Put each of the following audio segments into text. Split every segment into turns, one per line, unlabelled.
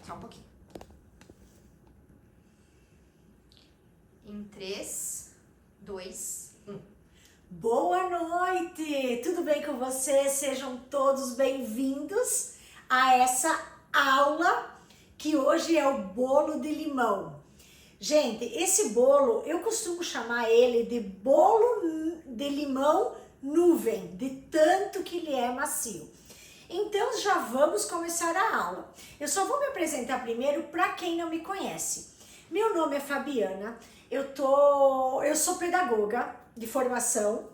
Só um pouquinho. Em 3, 2, 1.
Boa noite! Tudo bem com vocês? Sejam todos bem-vindos a essa aula que hoje é o bolo de limão. Gente, esse bolo, eu costumo chamar ele de bolo de limão nuvem, de tanto que ele é macio. Então já vamos começar a aula. Eu só vou me apresentar primeiro para quem não me conhece. Meu nome é Fabiana, eu sou pedagoga de formação,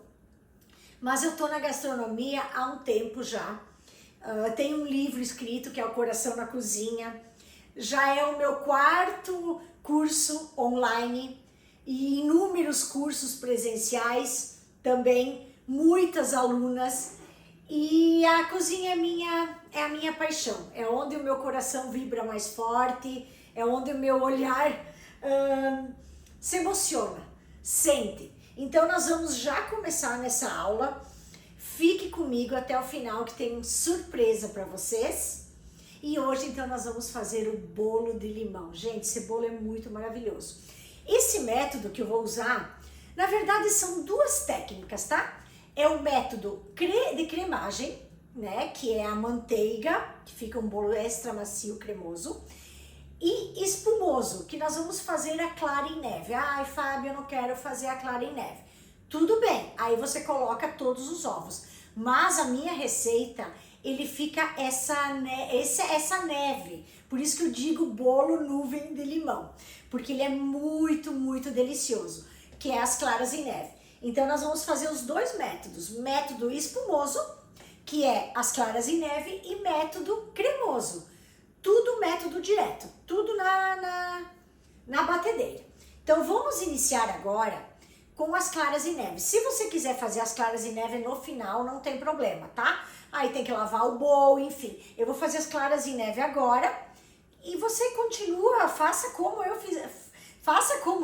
mas eu tô na gastronomia há um tempo já. Tenho um livro escrito que é O Coração na Cozinha. Já é o meu 4º curso online e inúmeros cursos presenciais, também muitas alunas. E a cozinha é a minha paixão, é onde o meu coração vibra mais forte, é onde o meu olhar se emociona, sente. Então nós vamos já começar nessa aula. Fique comigo até o final que tem uma surpresa para vocês. E hoje então nós vamos fazer o bolo de limão. Gente, esse bolo é muito maravilhoso. Esse método que eu vou usar, na verdade são 2 técnicas, tá? É o método de cremagem, né? Que é a manteiga, que fica um bolo extra macio, cremoso. E espumoso, que nós vamos fazer a clara em neve. Ai, Fábio, eu não quero fazer a clara em neve. Tudo bem, aí você coloca todos os ovos. Mas a minha receita, ele fica essa neve. Por isso que eu digo bolo nuvem de limão. Porque ele é muito, muito delicioso, que é as claras em neve. Então nós vamos fazer os 2 métodos. Método espumoso, que é as claras em neve, e método cremoso. Tudo método direto, tudo na batedeira. Então vamos iniciar agora com as claras em neve. Se você quiser fazer as claras em neve no final, não tem problema, tá? Aí tem que lavar o bowl, enfim. Eu vou fazer as claras em neve agora e você continua, faça como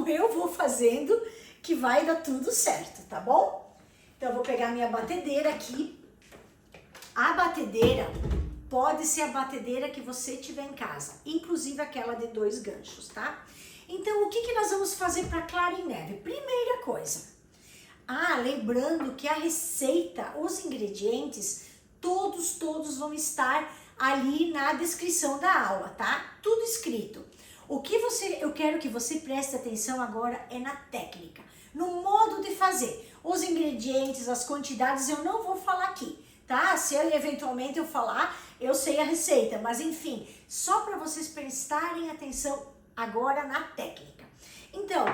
eu vou fazendo, que vai dar tudo certo, tá bom? Então eu vou pegar minha batedeira aqui. A batedeira pode ser a batedeira que você tiver em casa, inclusive aquela de 2 ganchos, tá? Então, o que nós vamos fazer para clara em neve? Primeira coisa, lembrando que a receita, os ingredientes, todos vão estar ali na descrição da aula, tá? Tudo escrito. Eu quero que você preste atenção agora é na técnica, no modo de fazer. Os ingredientes, as quantidades, eu não vou falar aqui, tá? Se eventualmente eu falar, eu sei a receita, mas enfim, só para vocês prestarem atenção agora na técnica. Então,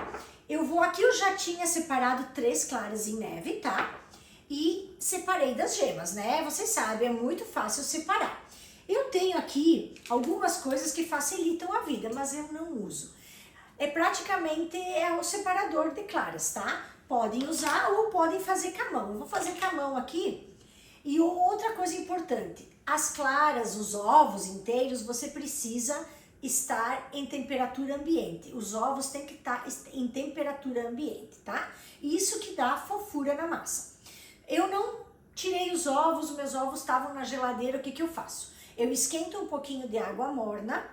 eu já tinha separado 3 claras em neve, tá? E separei das gemas, né? Vocês sabem, é muito fácil separar. Eu tenho aqui algumas coisas que facilitam a vida, mas eu não uso. Praticamente o separador de claras, tá? Podem usar ou podem fazer com a mão. Eu vou fazer com a mão aqui. E outra coisa importante, as claras, os ovos inteiros, você precisa estar em temperatura ambiente. Os ovos têm que estar em temperatura ambiente, tá? Isso que dá fofura na massa. Eu não tirei os ovos, meus ovos estavam na geladeira, o que eu faço? Eu esquento um pouquinho de água morna,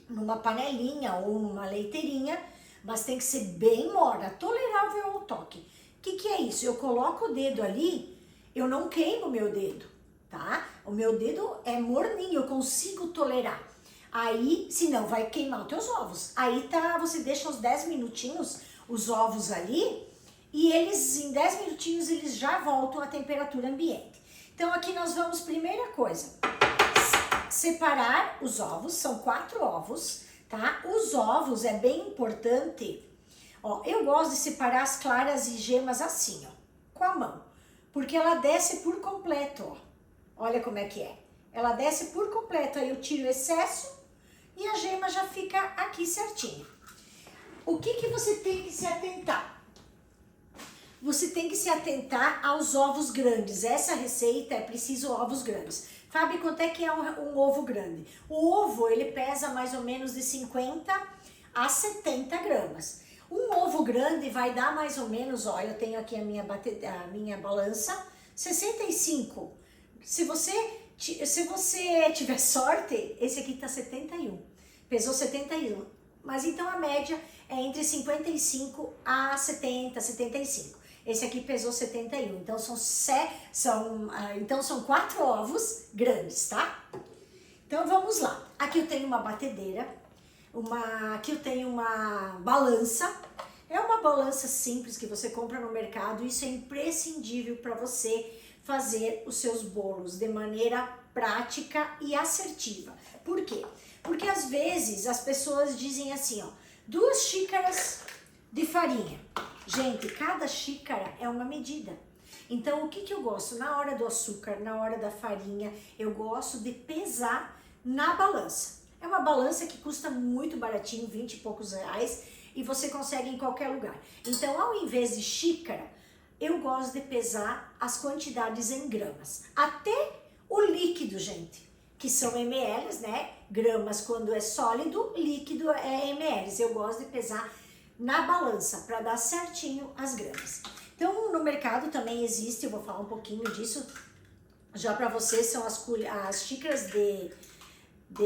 numa panelinha ou numa leiteirinha, mas tem que ser bem morna, tolerável ao toque. O que é isso? Eu coloco o dedo ali, eu não queimo o meu dedo, tá? O meu dedo é morninho, eu consigo tolerar. Aí, senão vai queimar os teus ovos. Aí tá, você deixa uns 10 minutinhos os ovos ali e eles, em 10 minutinhos, eles já voltam à temperatura ambiente. Então aqui nós vamos, primeira coisa, separar os ovos, são 4 ovos, tá? Os ovos é bem importante, ó, eu gosto de separar as claras e gemas assim, ó, com a mão, porque ela desce por completo, ó. Olha como é que é. Ela desce por completo, aí eu tiro o excesso e a gema já fica aqui certinho. O que você tem que se atentar? Você tem que se atentar aos ovos grandes. Essa receita é preciso ovos grandes. Fábio, quanto é que é um ovo grande? O ovo, ele pesa mais ou menos de 50 a 70 gramas. Um ovo grande vai dar mais ou menos, ó, eu tenho aqui a minha balança, 65. Se você tiver sorte, esse aqui tá 71. pesou 71. Mas então a média é entre 55 a 70, 75. Esse aqui pesou 71. Então são 4 ovos grandes, tá? Então vamos lá. Aqui eu tenho uma batedeira, aqui eu tenho uma balança. É uma balança simples que você compra no mercado. Isso é imprescindível para você fazer os seus bolos de maneira prática e assertiva. Por quê? Porque às vezes as pessoas dizem assim, ó, 2 xícaras de farinha. Gente, cada xícara é uma medida. Então, o que eu gosto? Na hora do açúcar, na hora da farinha, eu gosto de pesar na balança. É uma balança que custa muito baratinho, 20 e poucos reais, e você consegue em qualquer lugar. Então, ao invés de xícara, eu gosto de pesar as quantidades em gramas. Até o líquido, gente, que são ml, né? Gramas quando é sólido, líquido é ml. Eu gosto de pesar na balança para dar certinho as gramas. Então, no mercado também existe, eu vou falar um pouquinho disso já para vocês, são as xícaras de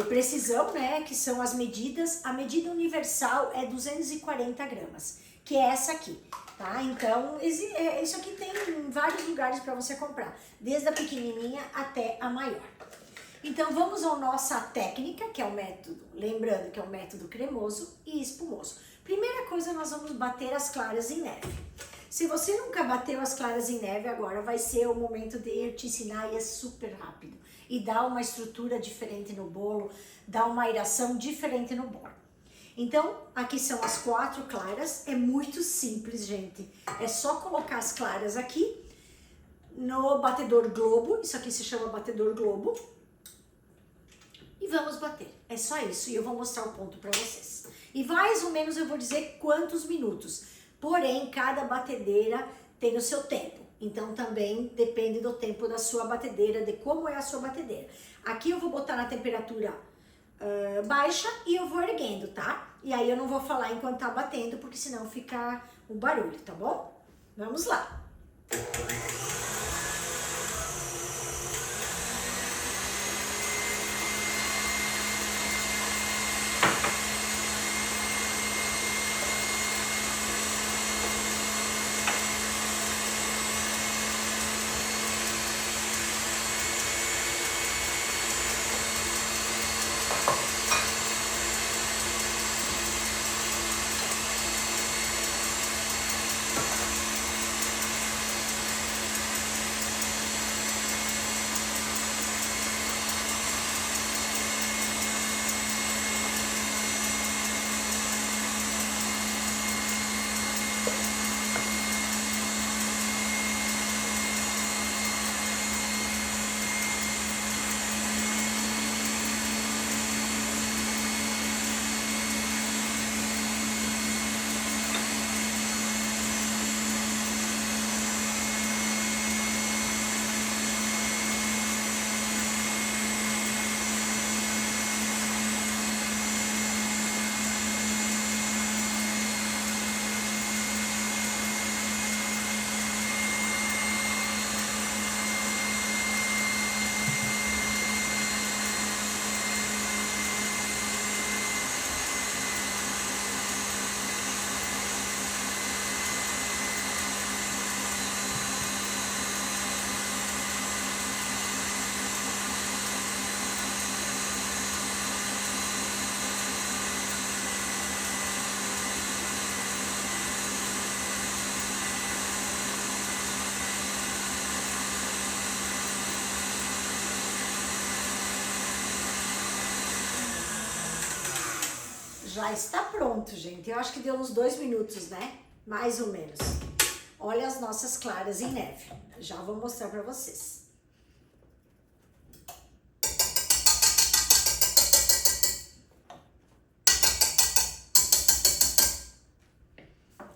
precisão, né? Que são as medidas. A medida universal é 240 gramas, que é essa aqui, tá? Então, isso aqui tem em vários lugares para você comprar, desde a pequenininha até a maior. Então, vamos à nossa técnica, que é o método, lembrando que é o método cremoso e espumoso. Primeira coisa, nós vamos bater as claras em neve. Se você nunca bateu as claras em neve, agora vai ser o momento de eu te ensinar e é super rápido. E dá uma estrutura diferente no bolo, dá uma aeração diferente no bolo. Então, aqui são as 4 claras, é muito simples, gente. É só colocar as claras aqui no batedor globo, isso aqui se chama batedor globo. E vamos bater, é só isso, e eu vou mostrar o ponto para vocês. E mais ou menos eu vou dizer quantos minutos, porém cada batedeira tem o seu tempo, então também depende do tempo da sua batedeira, de como é a sua batedeira. Aqui eu vou botar na temperatura baixa e eu vou erguendo, tá? E aí eu não vou falar enquanto tá batendo, porque senão fica um barulho, tá bom? Vamos lá! Já está pronto, gente. Eu acho que deu uns 2 minutos, né? Mais ou menos. Olha as nossas claras em neve. Já vou mostrar para vocês.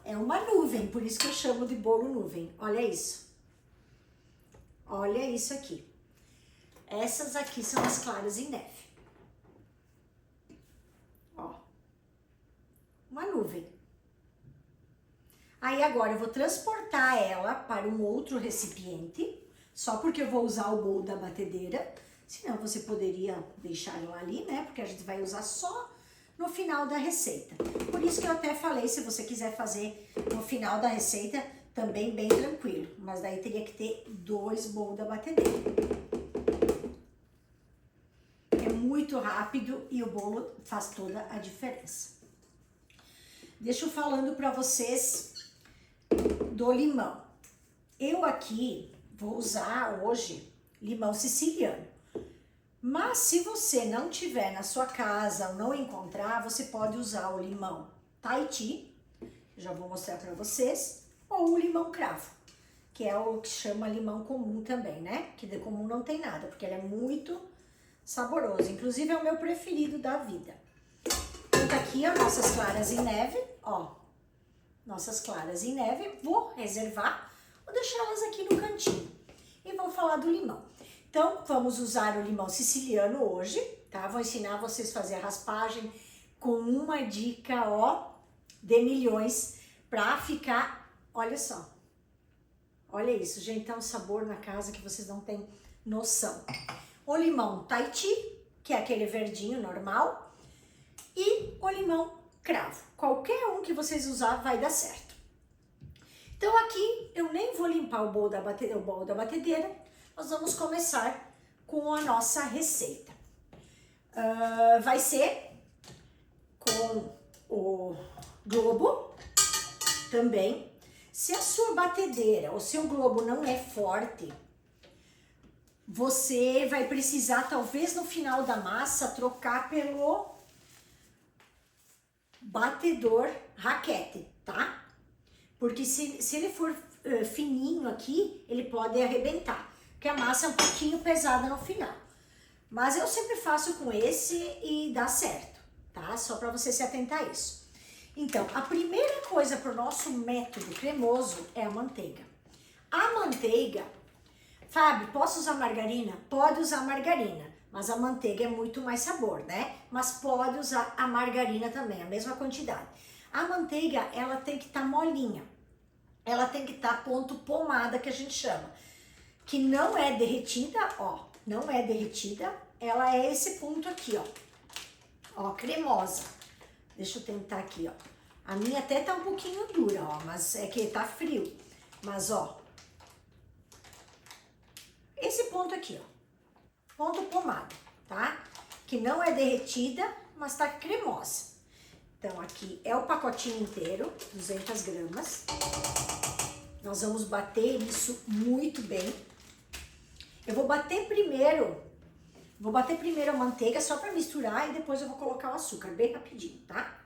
É uma nuvem, por isso que eu chamo de bolo nuvem. Olha isso. Olha isso aqui. Essas aqui são as claras em neve. Uma nuvem. Aí agora eu vou transportar ela para um outro recipiente, só porque eu vou usar o bolo da batedeira, senão você poderia deixar ela ali, né? Porque a gente vai usar só no final da receita. Por isso que eu até falei, se você quiser fazer no final da receita, também bem tranquilo. Mas daí teria que ter 2 bolos da batedeira. É muito rápido e o bolo faz toda a diferença. Deixa eu falando para vocês do limão. Eu aqui vou usar hoje limão siciliano. Mas se você não tiver na sua casa ou não encontrar, você pode usar o limão Tahiti, já vou mostrar para vocês, ou o limão cravo, que é o que chama limão comum também, né? Que de comum não tem nada, porque ele é muito saboroso. Inclusive é o meu preferido da vida. Então aqui as nossas claras em neve, ó. Nossas claras em neve, vou reservar, vou deixar elas aqui no cantinho. E vou falar do limão. Então, vamos usar o limão siciliano hoje, tá? Vou ensinar vocês a fazer a raspagem com uma dica, ó, de milhões, pra ficar, olha só. Olha isso, gente, tá um sabor na casa que vocês não têm noção. O limão Tahiti, que é aquele verdinho normal, e o limão cravo. Qualquer um que vocês usar vai dar certo. Então aqui eu nem vou limpar o bolo da batedeira, nós vamos começar com a nossa receita. Vai ser com o globo também. Se a sua batedeira, o seu globo não é forte, você vai precisar, talvez no final da massa, trocar pelo batedor raquete, tá? Porque se ele for fininho aqui, ele pode arrebentar, porque a massa é um pouquinho pesada no final. Mas eu sempre faço com esse e dá certo, tá? Só para você se atentar a isso. Então, a primeira coisa para o nosso método cremoso é a manteiga. A manteiga, Fábio, posso usar margarina? Pode usar margarina, mas a manteiga é muito mais sabor, né? Mas pode usar a margarina também, a mesma quantidade. A manteiga, ela tem que estar molinha. Ela tem que estar ponto pomada, que a gente chama. Que não é derretida, ó. Não é derretida. Ela é esse ponto aqui, ó. Ó, cremosa. Deixa eu tentar aqui, ó. A minha até tá um pouquinho dura, ó. Mas é que tá frio. Mas, ó. Esse ponto aqui, ó. Ponto pomada, tá? Que não é derretida, mas tá cremosa. Então, aqui é o pacotinho inteiro, 200 gramas. Nós vamos bater isso muito bem. Eu vou bater primeiro a manteiga só para misturar e depois eu vou colocar o açúcar, bem rapidinho, tá?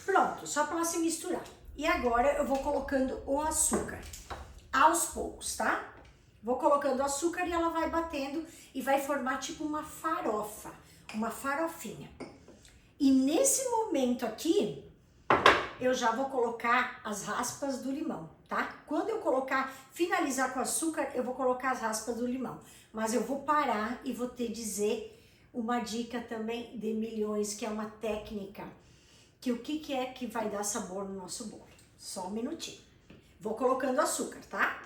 Pronto, só para ela se misturar. E agora eu vou colocando o açúcar aos poucos, tá? Vou colocando o açúcar e ela vai batendo e vai formar tipo uma farofa, uma farofinha. E nesse momento aqui, eu já vou colocar as raspas do limão, tá? Quando eu finalizar com o açúcar, eu vou colocar as raspas do limão. Mas eu vou parar e vou te dizer uma dica também de milhões, que é uma técnica, que o que é que vai dar sabor no nosso bolo. Só um minutinho. Vou colocando açúcar, tá?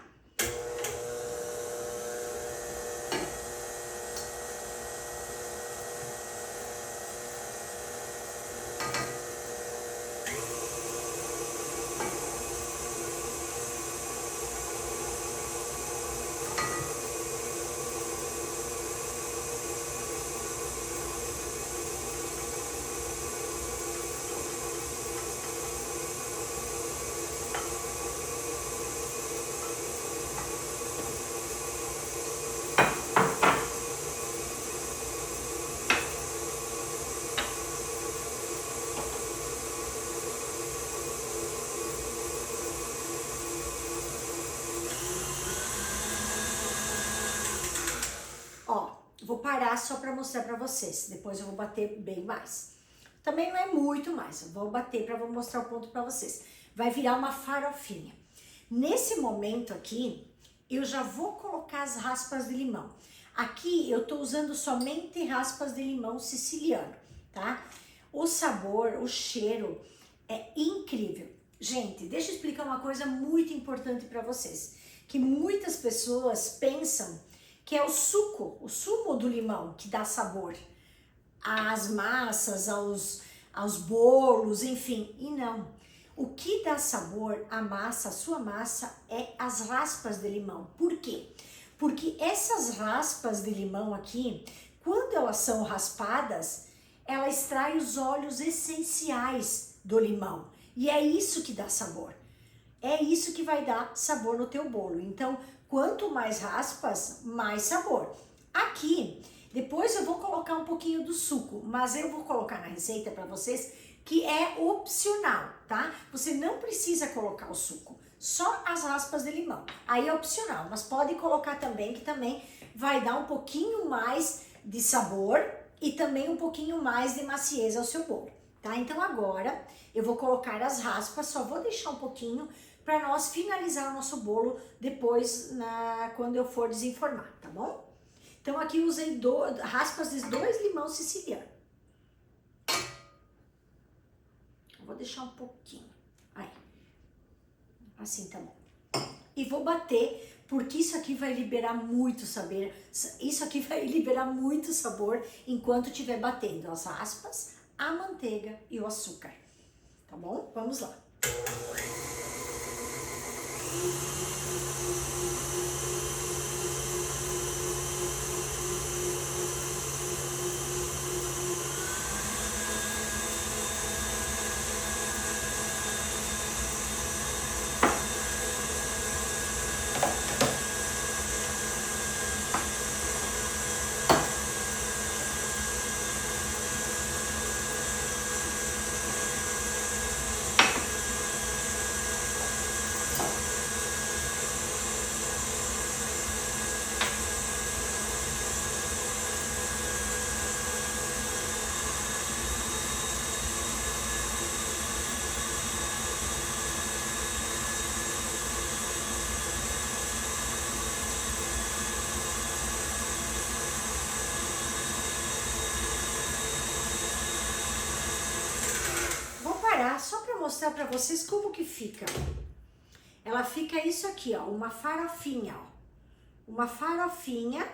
Vou parar só para mostrar para vocês, depois eu vou bater bem mais. Também não é muito mais, eu vou bater vou mostrar o ponto para vocês. Vai virar uma farofinha. Nesse momento aqui, eu já vou colocar as raspas de limão. Aqui eu tô usando somente raspas de limão siciliano, tá? o sabor, o cheiro é incrível. Gente, deixa eu explicar uma coisa muito importante para vocês, que muitas pessoas pensam que é o sumo do limão que dá sabor às massas, aos bolos, enfim, e não. O que dá sabor à massa, a sua massa, é as raspas de limão. Por quê? Porque essas raspas de limão aqui, quando elas são raspadas, ela extrai os óleos essenciais do limão. E é isso que dá sabor. É isso que vai dar sabor no teu bolo. Então, quanto mais raspas, mais sabor. Aqui, depois eu vou colocar um pouquinho do suco, mas eu vou colocar na receita para vocês que é opcional, tá? Você não precisa colocar o suco, só as raspas de limão. Aí é opcional, mas pode colocar também, que também vai dar um pouquinho mais de sabor e também um pouquinho mais de maciez ao seu bolo, tá? Então agora eu vou colocar as raspas, só vou deixar um pouquinho para nós finalizar o nosso bolo depois, quando eu for desenformar, tá bom? Então aqui eu usei raspas de 2 limões sicilianos. Vou deixar um pouquinho, aí, assim tá bom. E vou bater, porque isso aqui vai liberar muito sabor, enquanto estiver batendo as raspas, a manteiga e o açúcar, tá bom? Vamos lá. Só para mostrar para vocês como que fica. Ela fica isso aqui, ó, uma farofinha, ó. Uma farofinha,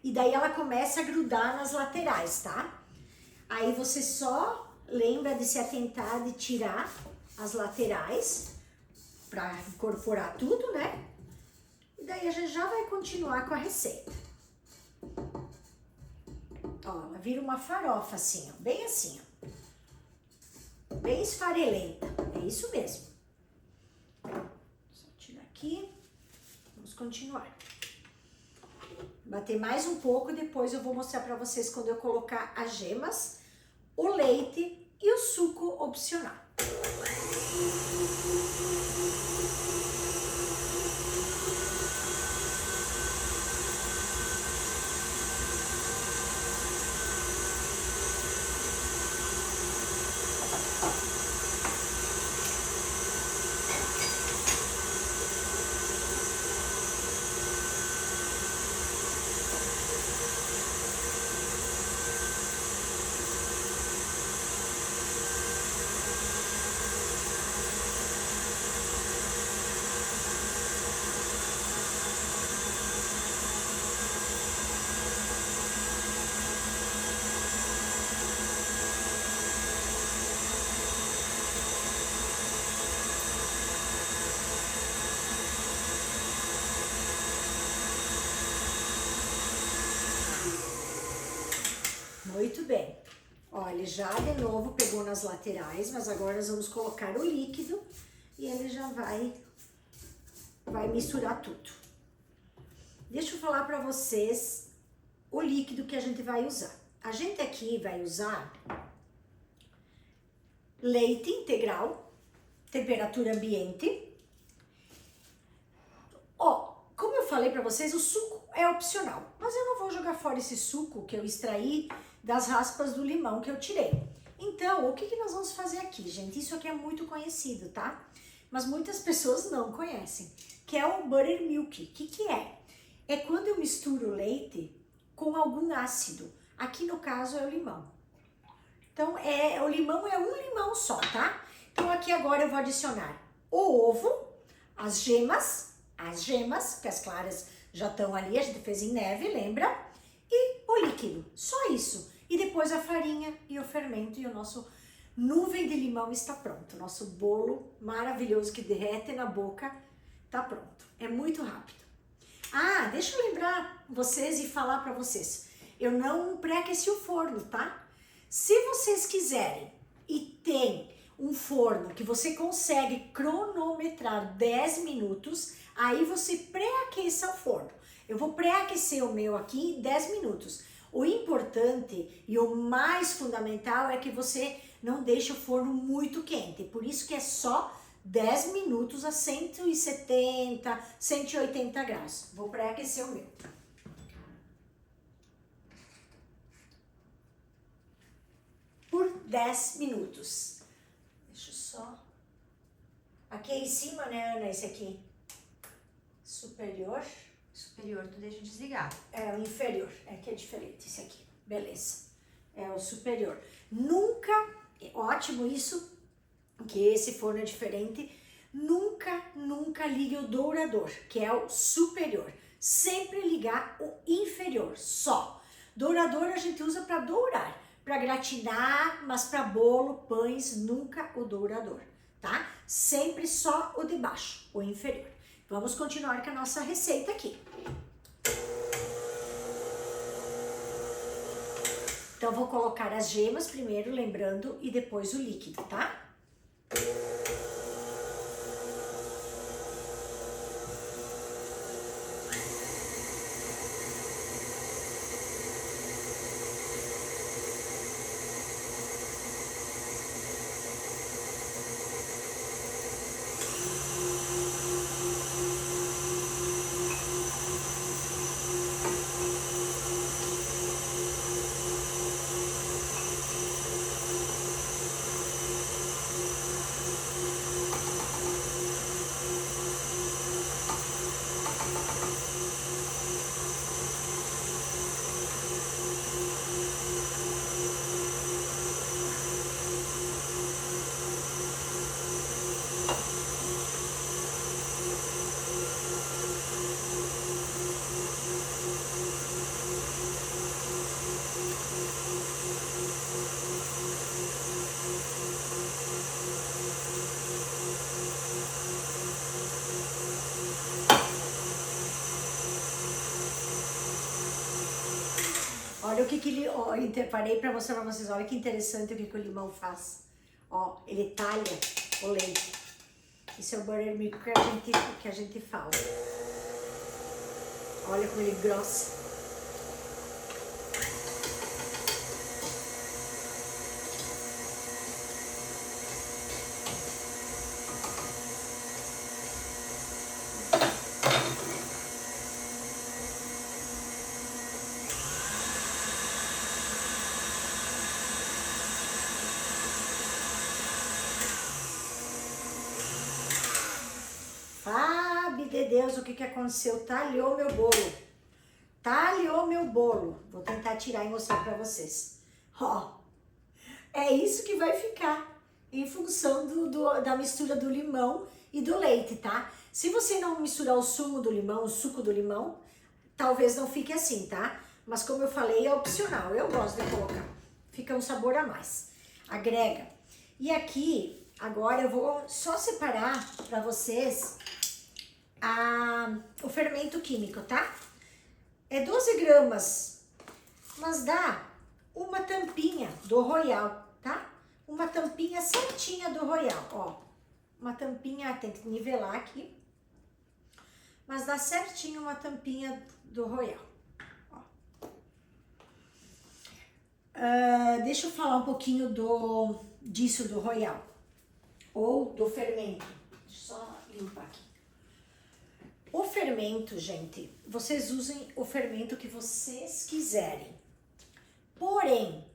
e daí ela começa a grudar nas laterais, tá? Aí você só lembra de se atentar de tirar as laterais para incorporar tudo, né? E daí a gente já vai continuar com a receita. Ó, ela vira uma farofa assim, ó, bem assim, ó. Bem esfarelenta, é isso mesmo. Só tirar aqui, vamos continuar. Bater mais um pouco, depois eu vou mostrar para vocês quando eu colocar as gemas, o leite e o suco opcional. Muito bem. Ó, ele já de novo pegou nas laterais, mas agora nós vamos colocar o líquido e ele já vai misturar tudo. Deixa eu falar para vocês o líquido que a gente vai usar. A gente aqui vai usar leite integral, temperatura ambiente. Ó, como eu falei para vocês, o suco é opcional, mas eu não vou jogar fora esse suco que eu extraí das raspas do limão que eu tirei. Então, o que nós vamos fazer aqui, gente? Isso aqui é muito conhecido, tá? Mas muitas pessoas não conhecem, que é o buttermilk. O que é? É quando eu misturo o leite com algum ácido. Aqui no caso é o limão, Então, o limão é um limão só, tá? Então, aqui agora eu vou adicionar o ovo, as gemas, que as claras já estão ali, a gente fez em neve, lembra? E o líquido, só isso. E depois a farinha e o fermento e o nosso nuvem de limão está pronto. Nosso bolo maravilhoso que derrete na boca está pronto. É muito rápido. Ah, deixa eu lembrar vocês e falar para vocês. Eu não pré-aqueci o forno, tá? Se vocês quiserem e tem um forno que você consegue cronometrar 10 minutos, aí você pré-aqueça o forno. Eu vou pré-aquecer o meu aqui em 10 minutos. O importante e o mais fundamental é que você não deixe o forno muito quente. Por isso que é só 10 minutos a 170, 180 graus. Vou pré-aquecer o meu. Por 10 minutos. Deixa eu só... Aqui é em cima, né, Ana? Esse aqui. Superior.
Superior, tu deixa desligado.
É o inferior. É que é diferente esse aqui. Beleza. É o superior. Nunca... Ótimo isso, que esse forno é diferente. Nunca ligue o dourador, que é o superior. Sempre ligar o inferior, só. Dourador a gente usa para dourar, para gratinar, mas para bolo, pães, nunca o dourador, tá? Sempre só o de baixo, o inferior. Vamos continuar com a nossa receita aqui. Então, vou colocar as gemas primeiro, lembrando, e depois o líquido, tá? Olha o que ele... Ó, parei para mostrar para vocês. Olha que interessante o que o limão faz. Ó, ele talha o leite. Isso é o buttermilk que a gente fala. Olha como ele grossa. Sabe de Deus o que aconteceu? Talhou meu bolo. Talhou meu bolo. Vou tentar tirar e mostrar pra vocês. Ó, é isso que vai ficar em função da mistura do limão e do leite, tá? Se você não misturar o sumo do limão, o suco do limão, talvez não fique assim, tá? Mas como eu falei, é opcional. Eu gosto de colocar. Fica um sabor a mais. Agrega. E aqui, agora eu vou só separar pra vocês o fermento químico, tá? É 12 gramas, mas dá uma tampinha do Royal, tá? Uma tampinha certinha do Royal, ó. Uma tampinha, tem que nivelar aqui, mas dá certinho uma tampinha do Royal. Ó. Deixa eu falar um pouquinho disso do Royal, ou do fermento. Deixa eu só limpar aqui. O fermento, gente, vocês usem o fermento que vocês quiserem. Porém,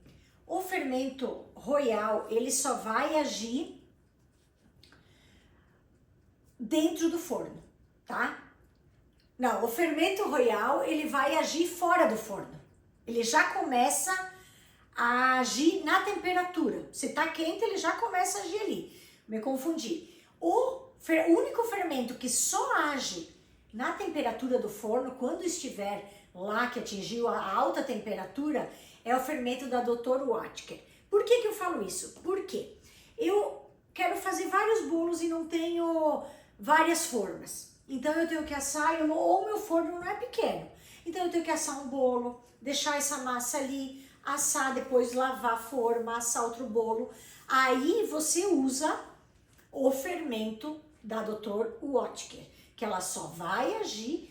o fermento Royal, ele só vai agir dentro do forno, tá? Não, o fermento Royal, ele vai agir fora do forno. Ele já começa a agir na temperatura. Se tá quente, ele já começa a agir ali. Me confundi. O único fermento que só age na temperatura do forno, quando estiver lá que atingiu a alta temperatura, é o fermento da Dr. Oetker. Por que eu falo isso? Porque eu quero fazer vários bolos e não tenho várias formas. Então eu tenho que assar, ou meu forno não é pequeno. Então eu tenho que assar um bolo, deixar essa massa ali, assar, depois lavar a forma, assar outro bolo. Aí você usa o fermento da Dr. Oetker, que ela só vai agir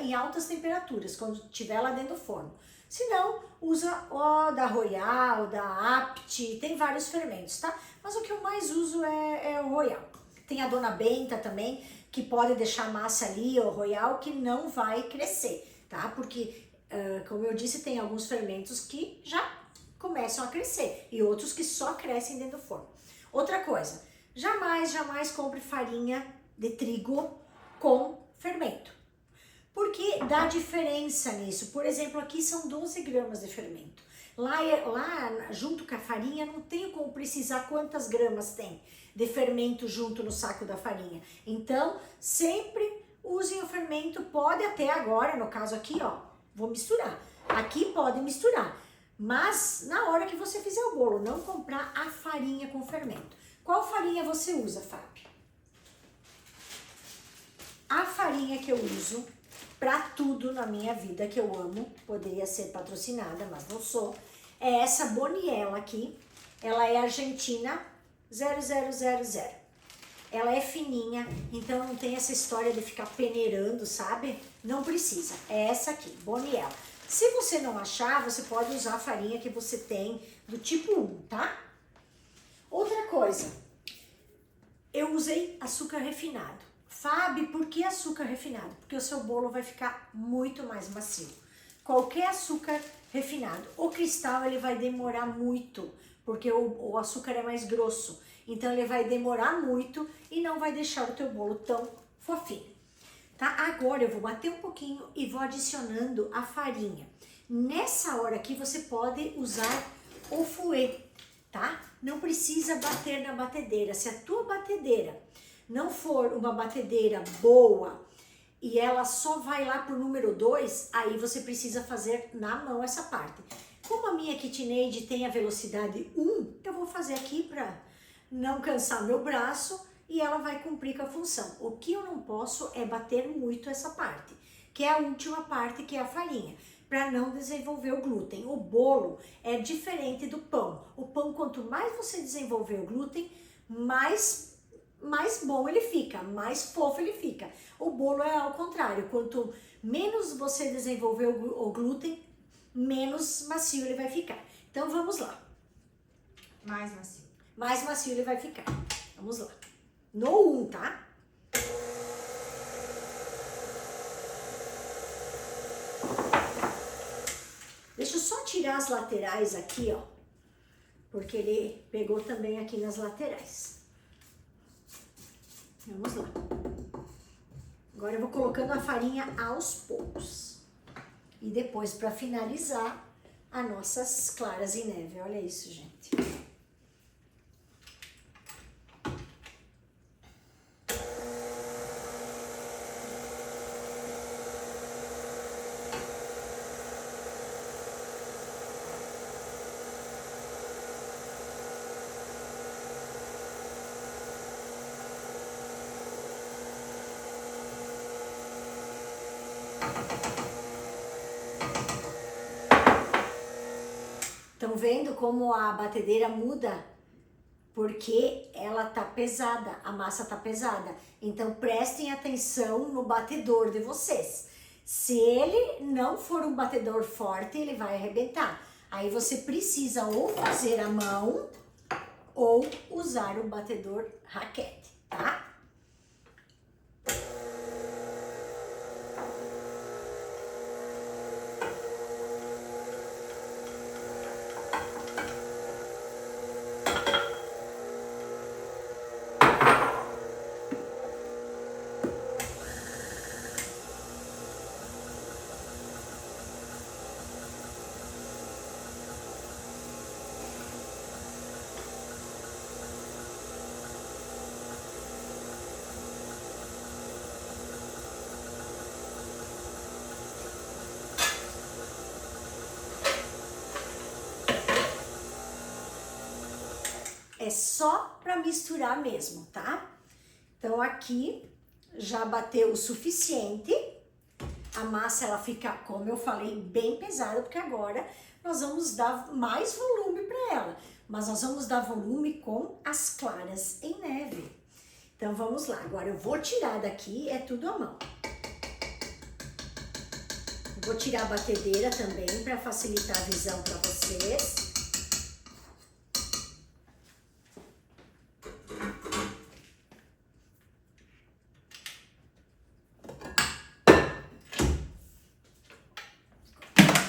em altas temperaturas, quando estiver lá dentro do forno. Se não, usa o da Royal, da Apt, tem vários fermentos, tá? Mas o que eu mais uso é o Royal. Tem a Dona Benta também, que pode deixar a massa ali, o Royal, que não vai crescer, tá? Porque, como eu disse, tem alguns fermentos que já começam a crescer e outros que só crescem dentro do forno. Outra coisa, jamais compre farinha de trigo com fermento. Porque dá diferença nisso. Por exemplo, aqui são 12 gramas de fermento. Lá junto com a farinha, não tenho como precisar quantas gramas tem de fermento junto no saco da farinha. Então, sempre usem o fermento. Pode até agora, no caso aqui, ó, vou misturar. Aqui pode misturar. Mas, na hora que você fizer o bolo, não comprar a farinha com fermento. Qual farinha você usa, Fábio? A farinha que eu uso para tudo na minha vida, que eu amo, poderia ser patrocinada, mas não sou, é essa Boniella aqui. Ela é Argentina 0000. Ela é fininha, então não tem essa história de ficar peneirando, sabe? Não precisa. É essa aqui, Boniella. Se você não achar, você pode usar a farinha que você tem do tipo 1, tá? Outra coisa, eu usei açúcar refinado. Fábio, por que açúcar refinado? Porque o seu bolo vai ficar muito mais macio. Qualquer açúcar refinado. O cristal, ele vai demorar muito, porque o açúcar é mais grosso. Então, ele vai demorar muito e não vai deixar o teu bolo tão fofinho. Tá? Agora, eu vou bater um pouquinho e vou adicionando a farinha. Nessa hora aqui, você pode usar o fouet, tá? Não precisa bater na batedeira. Se a tua batedeira não for uma batedeira boa e ela só vai lá pro número 2, aí você precisa fazer na mão essa parte. Como a minha KitchenAid tem a velocidade 1, eu vou fazer aqui para não cansar meu braço e ela vai cumprir com a função. O que eu não posso é bater muito essa parte, que é a última parte, que é a farinha, para não desenvolver o glúten. O bolo é diferente do pão. O pão, quanto mais você desenvolver o glúten, mais bom ele fica, mais fofo ele fica. O bolo é ao contrário, quanto menos você desenvolver o glúten, menos macio ele vai ficar. Então vamos lá.
Mais macio.
Mais macio ele vai ficar. Vamos lá. No 1, tá? Deixa eu só tirar as laterais aqui, ó. Porque ele pegou também aqui nas laterais. Vamos lá. Agora eu vou colocando a farinha aos poucos. E depois, para finalizar, as nossas claras em neve. Olha isso, gente. Estão vendo como a batedeira muda? Porque ela tá pesada, a massa tá pesada. Então prestem atenção no batedor de vocês. Se ele não for um batedor forte, ele vai arrebentar. Aí você precisa ou fazer a mão ou usar o batedor raquete, tá? é só para misturar mesmo, tá? Então aqui já bateu o suficiente. A massa ela fica, como eu falei, bem pesada, porque agora nós vamos dar mais volume para ela. Mas nós vamos dar volume com as claras em neve. Então vamos lá, agora eu vou tirar daqui, é tudo à mão. Vou tirar a batedeira também para facilitar a visão para vocês.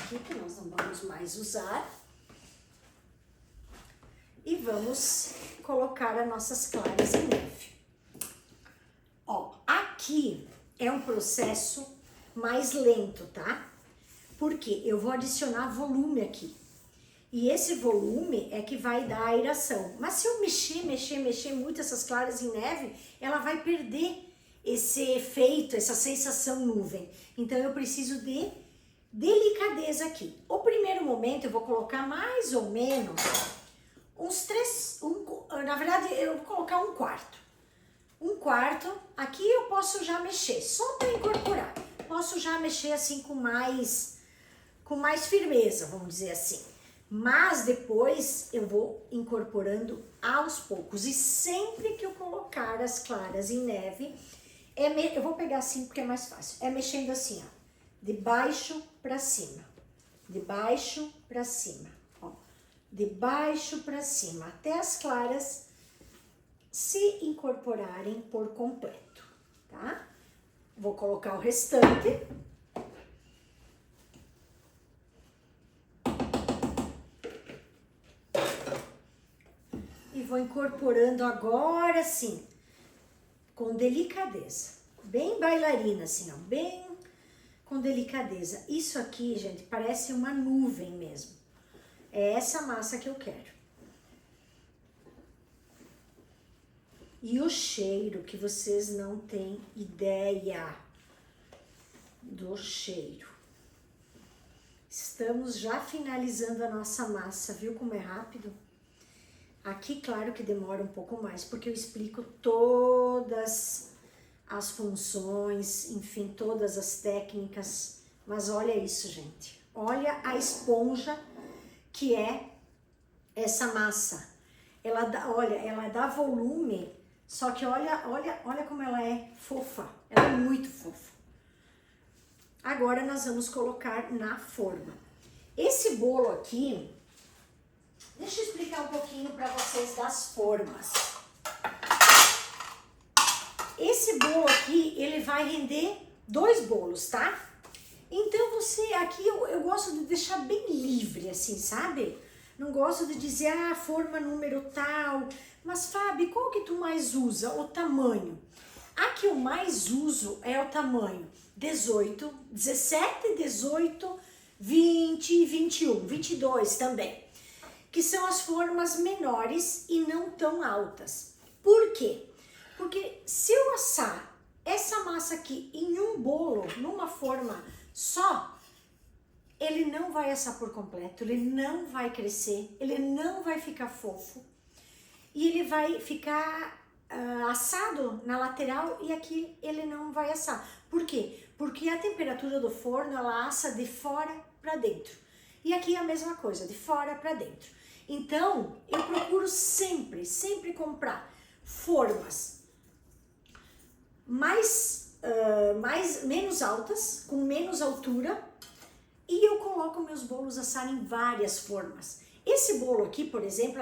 Aqui que nós não vamos mais usar. E vamos colocar as nossas claras em neve. Ó, aqui é um processo mais lento, tá? Porque eu vou adicionar volume aqui. E esse volume é que vai dar a aeração. Mas se eu mexer muito essas claras em neve, ela vai perder esse efeito, essa sensação nuvem. Então eu preciso de delicadeza aqui. O primeiro momento eu vou colocar mais ou menos uns 3, na verdade eu vou colocar 1/4. 1/4, aqui eu posso já mexer, só para incorporar. Posso já mexer assim com mais firmeza, vamos dizer assim. Mas depois eu vou incorporando aos poucos. E sempre que eu colocar as claras em neve, eu vou pegar assim porque é mais fácil. É mexendo assim, ó, de baixo para cima, de baixo para cima, ó, de baixo para cima, até as claras se incorporarem por completo, tá? Vou colocar o restante. E vou incorporando agora sim, com delicadeza. Bem bailarina assim, ó, bem com delicadeza. Isso aqui, gente, parece uma nuvem mesmo. É essa massa que eu quero. E o cheiro que vocês não têm ideia do cheiro. Estamos já finalizando a nossa massa, viu como é rápido? Aqui, claro que demora um pouco mais, porque eu explico todas as funções, enfim, todas as técnicas. Mas olha isso, gente. Olha a esponja que é essa massa. Ela dá volume, só que olha como ela é fofa. Ela é muito fofa. Agora nós vamos colocar na forma. Esse bolo aqui, deixa eu explicar um pouquinho para vocês das formas. Esse bolo aqui, ele vai render 2 bolos, tá? Então você, aqui eu gosto de deixar bem livre, assim, sabe? Não gosto de dizer, forma número tal. Mas, Fábio, qual que tu mais usa? O tamanho. A que eu mais uso é o tamanho 18, 17, 18, 20, 21, 22 também. Que são as formas menores e não tão altas. Por quê? Porque se eu assar essa massa aqui em um bolo, numa forma só, ele não vai assar por completo, ele não vai crescer, ele não vai ficar fofo. E ele vai ficar assado na lateral e aqui ele não vai assar. Por quê? Porque a temperatura do forno, ela assa de fora para dentro. E aqui é a mesma coisa, de fora para dentro. Então, eu procuro sempre comprar formas menos altas, com menos altura, e eu coloco meus bolos assar em várias formas. Esse bolo aqui, por exemplo,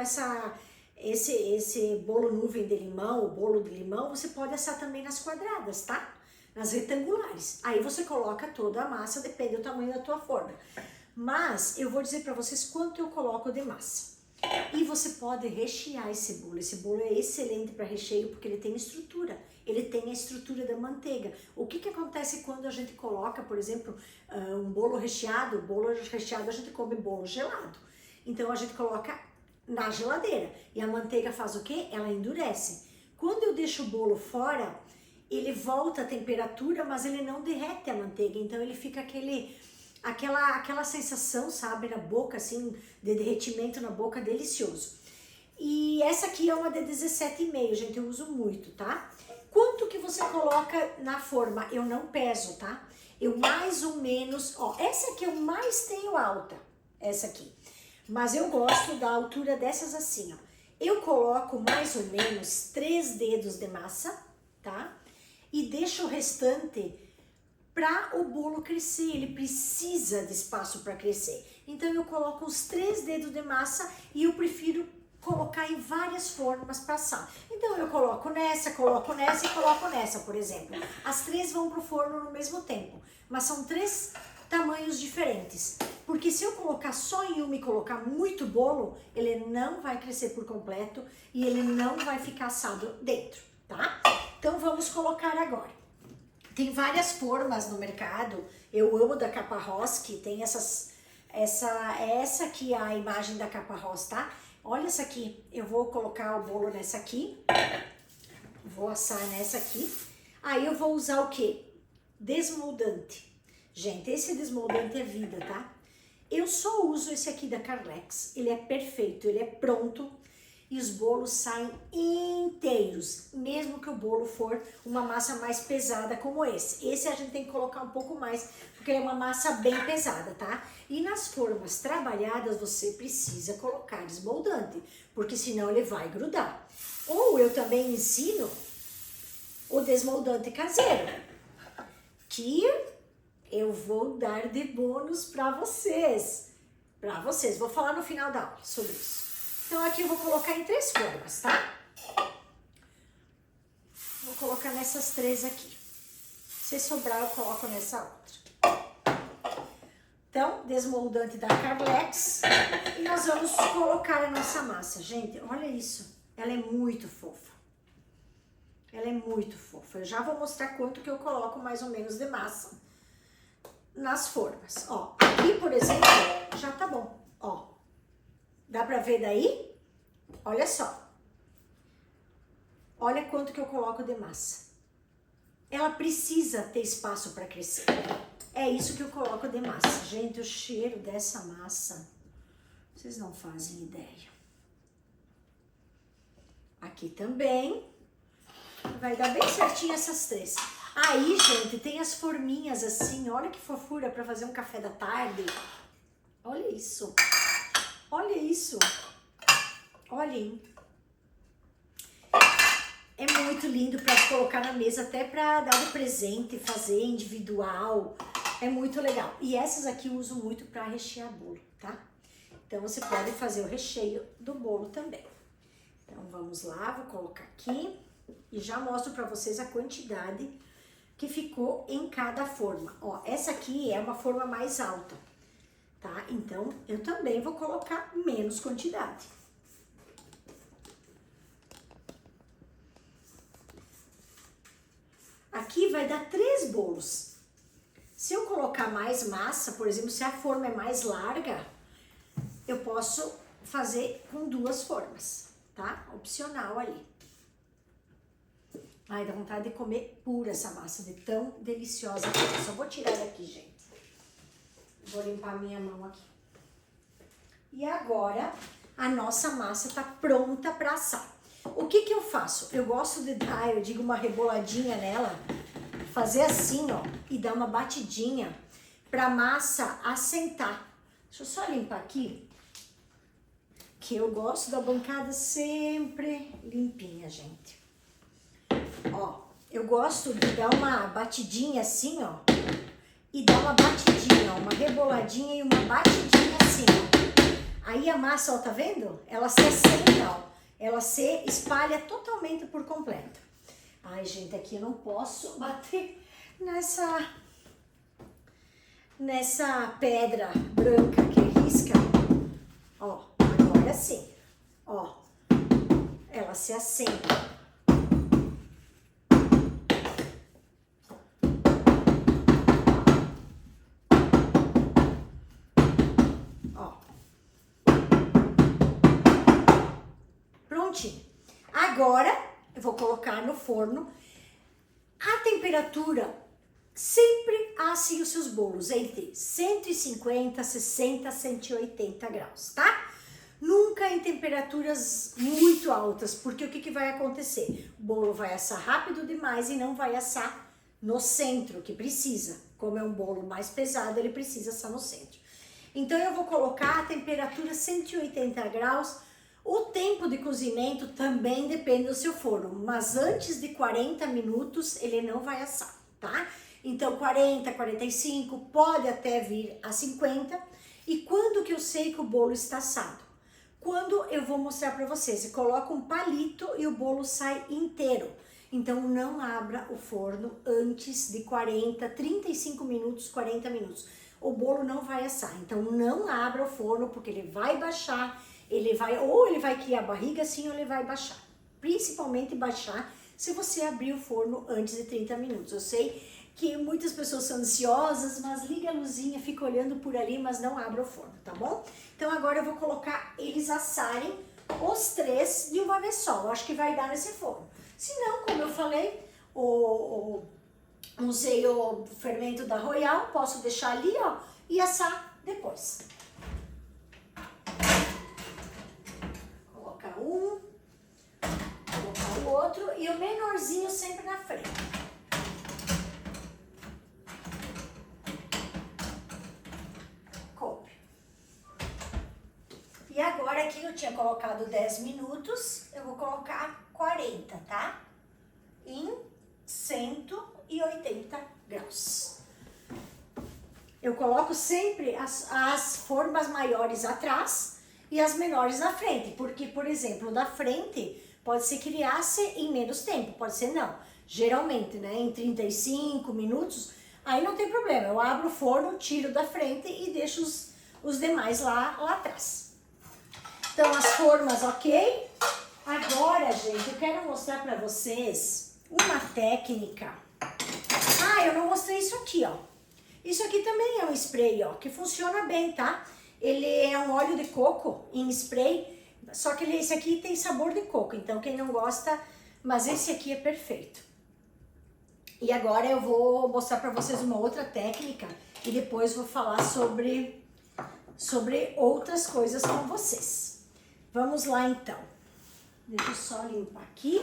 esse bolo nuvem de limão, o bolo de limão, você pode assar também nas quadradas, tá? Nas retangulares. Aí você coloca toda a massa, depende do tamanho da tua forma. Mas eu vou dizer para vocês quanto eu coloco de massa. E você pode rechear esse bolo. Esse bolo é excelente para recheio porque ele tem estrutura. Ele tem a estrutura da manteiga. O que acontece quando a gente coloca, por exemplo, um bolo recheado? Bolo recheado a gente come bolo gelado. Então a gente coloca na geladeira. E a manteiga faz o quê? Ela endurece. Quando eu deixo o bolo fora, ele volta a temperatura, mas ele não derrete a manteiga. Então ele fica aquela sensação, sabe, na boca, assim, de derretimento na boca, delicioso. E essa aqui é uma de 17,5, gente, eu uso muito, tá? Quanto que você coloca na forma? Eu não peso, tá? Eu mais ou menos, ó, essa aqui eu mais tenho alta, essa aqui. Mas eu gosto da altura dessas assim, ó. Eu coloco mais ou menos 3 dedos de massa, tá? E deixo o restante para o bolo crescer, ele precisa de espaço para crescer. Então eu coloco os 3 dedos de massa e eu prefiro colocar em várias formas para assar. Então eu coloco nessa e coloco nessa, por exemplo. As 3 vão pro forno no mesmo tempo, mas são 3 tamanhos diferentes. Porque se eu colocar só em uma e colocar muito bolo, ele não vai crescer por completo e ele não vai ficar assado dentro, tá? Então vamos colocar agora. Tem várias formas no mercado. Eu amo da Caparrós, tem essa aqui é a imagem da Caparrós, tá? Olha essa aqui. Eu vou colocar o bolo nessa aqui. Vou assar nessa aqui. Aí eu vou usar o quê? Desmoldante. Gente, esse desmoldante é vida, tá? Eu só uso esse aqui da Carlex. Ele é perfeito, ele é pronto. E os bolos saem inteiros, mesmo que o bolo for uma massa mais pesada como esse. Esse a gente tem que colocar um pouco mais, porque é uma massa bem pesada, tá? E nas formas trabalhadas você precisa colocar desmoldante, porque senão ele vai grudar. Ou eu também ensino o desmoldante caseiro, que eu vou dar de bônus para vocês. Vou falar no final da aula sobre isso. Então aqui eu vou colocar em 3 formas, tá? Vou colocar nessas 3 aqui. Se sobrar eu coloco nessa outra. Então, desmoldante da Carlex. E nós vamos colocar a nossa massa. Gente, olha isso. Ela é muito fofa. Ela é muito fofa. Eu já vou mostrar quanto que eu coloco mais ou menos de massa nas formas. Ó, aqui, por exemplo, já tá bom. Ó. Dá pra ver daí? Olha só. Olha quanto que eu coloco de massa. Ela precisa ter espaço para crescer. É isso que eu coloco de massa. Gente, o cheiro dessa massa, vocês não fazem ideia. Aqui também. Vai dar bem certinho essas 3. Aí, gente, tem as forminhas assim. Olha que fofura para fazer um café da tarde. Olha isso. Olha isso. Olhem. É muito lindo para colocar na mesa, até para dar de presente, fazer individual. É muito legal. E essas aqui eu uso muito para rechear bolo, tá? Então você pode fazer o recheio do bolo também. Então vamos lá, vou colocar aqui e já mostro para vocês a quantidade que ficou em cada forma. Ó, essa aqui é uma forma mais alta. Tá? Então, eu também vou colocar menos quantidade. Aqui vai dar 3 bolos. Se eu colocar mais massa, por exemplo, se a forma é mais larga, eu posso fazer com 2 formas, tá? Opcional ali. Ai, dá vontade de comer pura essa massa, de tão deliciosa que é. Só vou tirar daqui, gente. Vou limpar minha mão aqui. E agora, a nossa massa tá pronta para assar. O que que eu faço? Eu gosto de dar, eu digo, uma reboladinha nela. Fazer assim, ó, e dar uma batidinha pra massa assentar. Deixa eu só limpar aqui. Que eu gosto da bancada sempre limpinha, gente. Ó, eu gosto de dar uma batidinha assim, ó. E dá uma batidinha, uma reboladinha e uma batidinha assim, ó. Aí a massa, ó, tá vendo? Ela se assenta, ó. Ela se espalha totalmente por completo. Ai, gente, aqui eu não posso bater nessa pedra branca que risca. Ó, agora sim. Ó, ela se assenta. Agora, eu vou colocar no forno. A temperatura, sempre asse os seus bolos entre 150, 60, 180 graus, tá? Nunca em temperaturas muito muito altas, porque o que vai acontecer? O bolo vai assar rápido demais e não vai assar no centro, que precisa. Como é um bolo mais pesado, ele precisa assar no centro. Então eu vou colocar a temperatura 180 graus. O tempo de cozimento também depende do seu forno, mas antes de 40 minutos ele não vai assar, tá? Então 40, 45, pode até vir a 50. E quando que eu sei que o bolo está assado? Quando eu vou mostrar para vocês, você coloca um palito e o bolo sai inteiro. Então não abra o forno antes de 40, 35 minutos, 40 minutos. O bolo não vai assar, então não abra o forno porque ele vai baixar, ele vai criar barriga assim ou ele vai baixar. Principalmente baixar se você abrir o forno antes de 30 minutos. Eu sei que muitas pessoas são ansiosas, mas liga a luzinha, fica olhando por ali, mas não abra o forno, tá bom? Então agora eu vou colocar eles assarem os 3 de uma vez só. Eu acho que vai dar nesse forno. Se não, como eu falei, usei o fermento da Royal, posso deixar ali, ó, e assar depois. Colocar um, colocar o outro e o menorzinho sempre na frente. Coube. E agora aqui eu tinha colocado 10 minutos, eu vou colocar 40, tá? Em 180 graus. Eu coloco sempre as formas maiores atrás e as menores na frente, porque, por exemplo, da frente pode ser que ele asse em menos tempo, pode ser não. Geralmente, né, em 35 minutos, aí não tem problema. Eu abro o forno, tiro da frente e deixo os demais lá atrás. Então, as formas, ok? Agora, gente, eu quero mostrar pra vocês uma técnica. Ah, eu não mostrei isso aqui, ó. Isso aqui também é um spray, ó, que funciona bem, tá? Ele é um óleo de coco em spray, só que esse aqui tem sabor de coco, então quem não gosta, mas esse aqui é perfeito. E agora eu vou mostrar pra vocês uma outra técnica e depois vou falar sobre outras coisas com vocês. Vamos lá, então. Deixa eu só limpar aqui.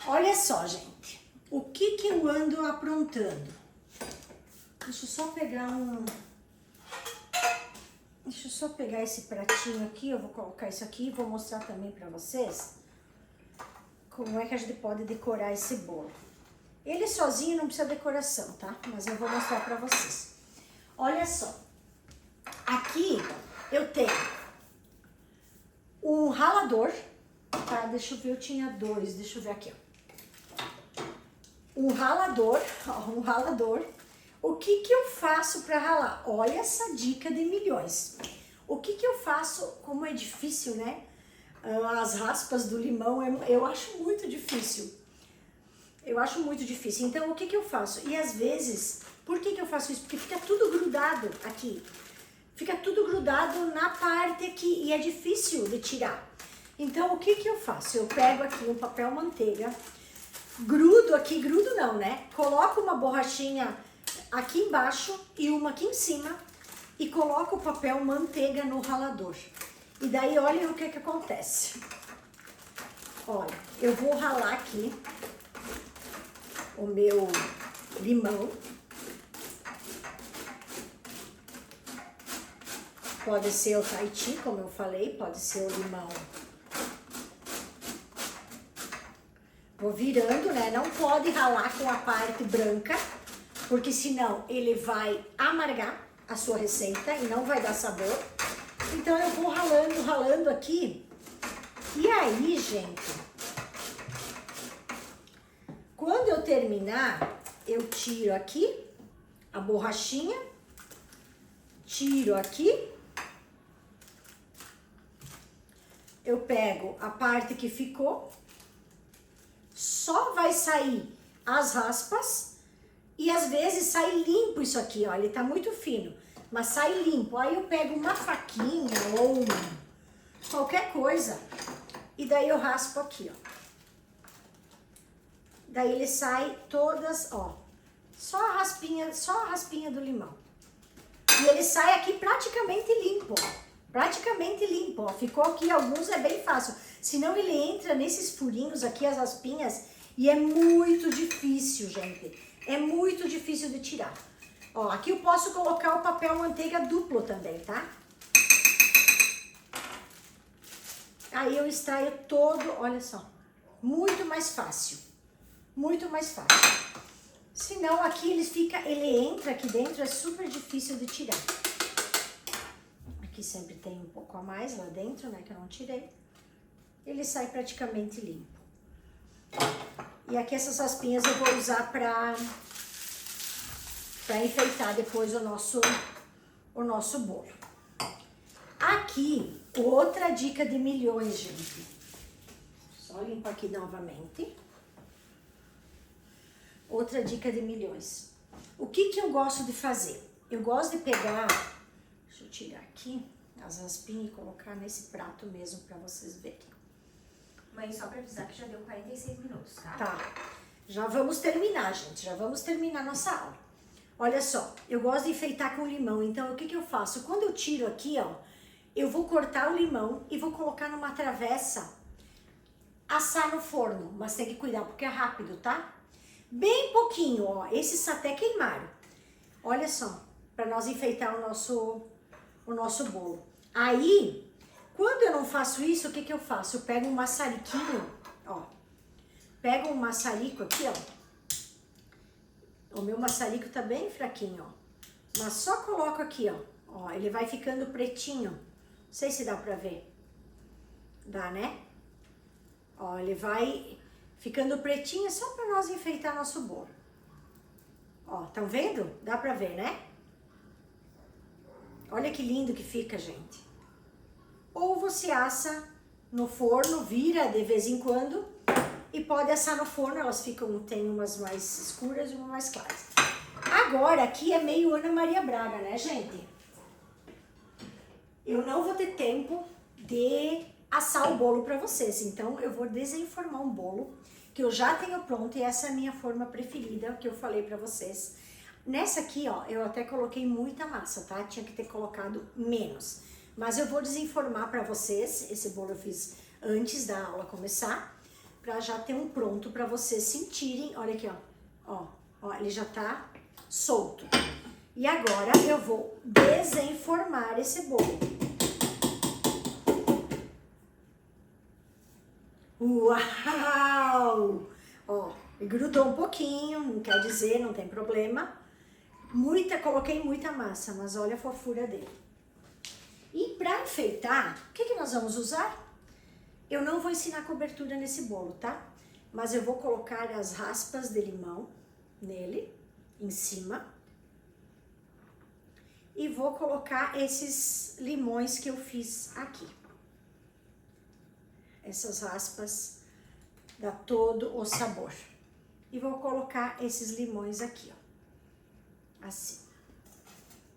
Olha só, gente. O que eu ando aprontando? Deixa eu só pegar Deixa eu só pegar esse pratinho aqui. Eu vou colocar isso aqui e vou mostrar também pra vocês como é que a gente pode decorar esse bolo. Ele sozinho não precisa de decoração, tá? Mas eu vou mostrar pra vocês. Olha só. Aqui eu tenho um ralador, tá? Deixa eu ver, eu tinha 2, deixa eu ver aqui, ó. Um ralador, ó, um ralador. O que eu faço para ralar? Olha essa dica de milhões. O que eu faço, como é difícil, né? As raspas do limão, eu acho muito difícil. Eu acho muito difícil. Então, o que eu faço? E às vezes, por que eu faço isso? Porque fica tudo grudado aqui. Fica tudo grudado na parte aqui e é difícil de tirar. Então, o que eu faço? Eu pego aqui um papel manteiga, grudo aqui, grudo não, né? Coloco uma borrachinha aqui embaixo e uma aqui em cima e coloco o papel manteiga no ralador. E daí, olha o que acontece. Olha, eu vou ralar aqui o meu limão. Pode ser o Tahiti, como eu falei, pode ser o limão. Vou virando, né? Não pode ralar com a parte branca, porque senão ele vai amargar a sua receita e não vai dar sabor. Então eu vou ralando, ralando aqui. E aí, gente, quando eu terminar, eu tiro aqui a borrachinha, tiro aqui. Eu pego a parte que ficou, só vai sair as raspas e às vezes sai limpo isso aqui, ó, ele tá muito fino, mas sai limpo. Aí eu pego uma faquinha ou qualquer coisa e daí eu raspo aqui, ó. Daí ele sai todas, ó, só a raspinha do limão. E ele sai aqui praticamente limpo, ó. praticamente limpo, ó. Ficou aqui, alguns é bem fácil. Senão ele entra nesses furinhos aqui, as raspinhas, e é muito difícil, gente. É muito difícil de tirar. Ó, aqui eu posso colocar o papel manteiga duplo também, tá? Aí eu extraio todo, olha só. Muito mais fácil. Muito mais fácil. Senão aqui ele entra aqui dentro, é super difícil de tirar. Aqui sempre tem um pouco a mais lá dentro, né, que eu não tirei. Ele sai praticamente limpo. E aqui essas raspinhas eu vou usar pra enfeitar depois o nosso bolo. Aqui, outra dica de milhões, gente. Só limpar aqui novamente. Outra dica de milhões. O que eu gosto de fazer? Eu gosto de pegar, deixa eu tirar aqui as raspinhas e colocar nesse prato mesmo pra vocês verem.
Mãe, só pra avisar que já deu 46 minutos, tá?
Tá. Já vamos terminar, gente. Já vamos terminar nossa aula. Olha só, eu gosto de enfeitar com limão. Então, o que eu faço? Quando eu tiro aqui, ó, eu vou cortar o limão e vou colocar numa travessa, assar no forno. Mas tem que cuidar porque é rápido, tá? Bem pouquinho, ó. Esses até queimaram. Olha só, para nós enfeitar o nosso bolo. Aí, quando eu não faço isso, o que eu faço? Eu pego um maçariquinho, ó. Pego um maçarico aqui, ó. O meu maçarico tá bem fraquinho, ó. Mas só coloco aqui, ó. Ó, ele vai ficando pretinho. Não sei se dá pra ver. Dá, né? Ó, ele vai ficando pretinho só pra nós enfeitar nosso bolo. Ó, tão vendo? Dá pra ver, né? Olha que lindo que fica, gente. Ou você assa no forno, vira de vez em quando e pode assar no forno. Elas ficam, tem umas mais escuras e umas mais claras. Agora, aqui é meio Ana Maria Braga, né, gente? Eu não vou ter tempo de assar o bolo pra vocês, então eu vou desenformar um bolo que eu já tenho pronto e essa é a minha forma preferida que eu falei pra vocês. Nessa aqui, ó, eu até coloquei muita massa, tá? Tinha que ter colocado menos. Mas eu vou desenformar pra vocês, esse bolo eu fiz antes da aula começar, pra já ter um pronto pra vocês sentirem. Olha aqui, ó, ó, ele já tá solto. E agora eu vou desenformar esse bolo. Uau! Ó, grudou um pouquinho, não quer dizer, não tem problema. Coloquei muita massa, mas olha a fofura dele. E pra enfeitar, o que nós vamos usar? Eu não vou ensinar cobertura nesse bolo, tá? Mas eu vou colocar as raspas de limão nele, em cima. E vou colocar esses limões que eu fiz aqui. Essas raspas dá todo o sabor. E vou colocar esses limões aqui, ó. Assim.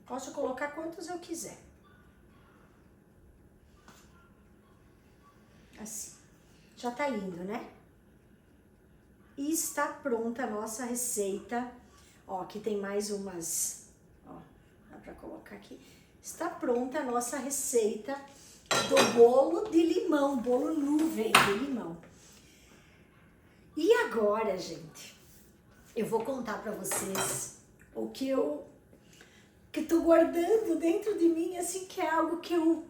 Posso colocar quantos eu quiser. Assim. Já tá lindo, né? E está pronta a nossa receita. Ó, aqui tem mais umas, ó, dá pra colocar aqui. Está pronta a nossa receita do bolo de limão, bolo nuvem de limão. E agora, gente, eu vou contar pra vocês o que eu tô guardando dentro de mim, assim, que é algo que eu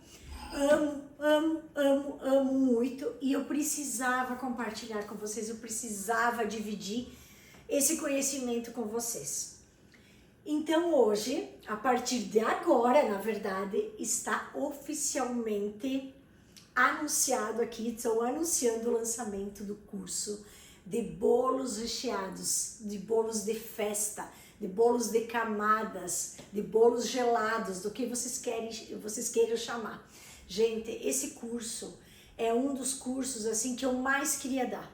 amo muito e eu precisava compartilhar com vocês, eu precisava dividir esse conhecimento com vocês. Então hoje, a partir de agora, na verdade, está oficialmente anunciado aqui, estou anunciando o lançamento do curso de bolos recheados, de bolos de festa, de bolos de camadas, de bolos gelados, do que vocês queiram chamar. Gente, esse curso é um dos cursos assim que eu mais queria dar.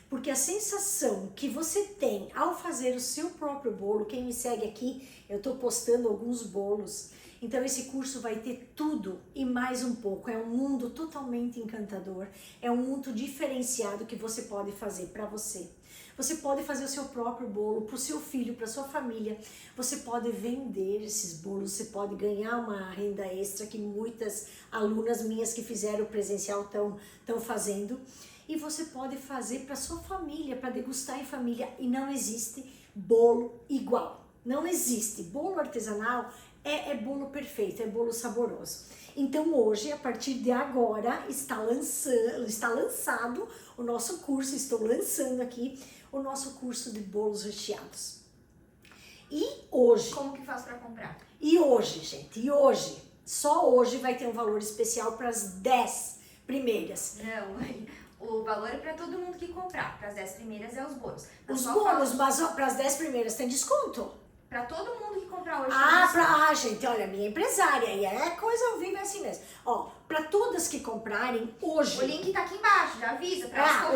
Porque a sensação que você tem ao fazer o seu próprio bolo, quem me segue aqui, eu tô postando alguns bolos, Então esse curso vai ter tudo e mais um pouco. É um mundo totalmente encantador, é um mundo diferenciado que você pode fazer para você. Você pode fazer o seu próprio bolo para o seu filho, para sua família. Você pode vender esses bolos, você pode ganhar uma renda extra que muitas alunas minhas que fizeram presencial estão fazendo. E você pode fazer para sua família, para degustar em família. E não existe bolo igual. Não existe. Bolo artesanal é bolo perfeito, é bolo saboroso. Então hoje, a partir de agora, está lançado o nosso curso, estou lançando aqui o nosso curso de bolos recheados. E hoje...
Como que faz para comprar?
E hoje, gente, só hoje vai ter um valor especial para as 10 primeiras.
Não, mãe. O valor é para todo mundo que comprar. Para as 10 primeiras é os bônus.
Os bônus, mas para as 10 primeiras tem desconto?
Para todo mundo que comprar hoje.
Gente, olha, minha empresária, e é coisa ao vivo, é assim mesmo. Ó, para todas que comprarem hoje...
O link tá aqui embaixo, já avisa para elas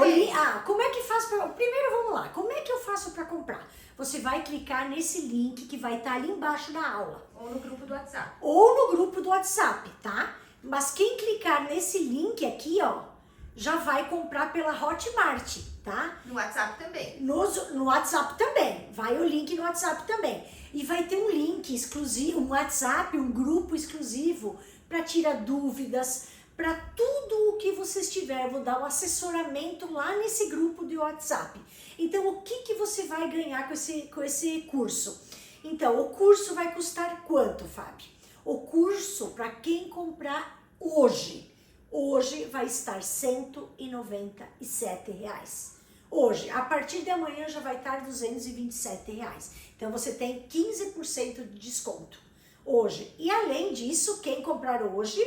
como é que faz para... Primeiro, vamos lá, como é que eu faço para comprar? Você vai clicar nesse link que vai estar ali embaixo da aula.
Ou no grupo do WhatsApp.
Ou no grupo do WhatsApp, tá? Mas quem clicar nesse link aqui, ó, já vai comprar pela Hotmart, tá?
No WhatsApp também.
No WhatsApp também. Vai o link no WhatsApp também. E vai ter um link exclusivo, um WhatsApp, um grupo exclusivo para tirar dúvidas, para tudo o que vocês tiverem. Vou dar um assessoramento lá nesse grupo de WhatsApp. Então, o que você vai ganhar com esse curso? Então, o curso vai custar quanto, Fábio? O curso, para quem comprar hoje vai estar R$ 197. Hoje, a partir de amanhã já vai estar R$ 227. Então você tem 15% de desconto hoje. E além disso, quem comprar hoje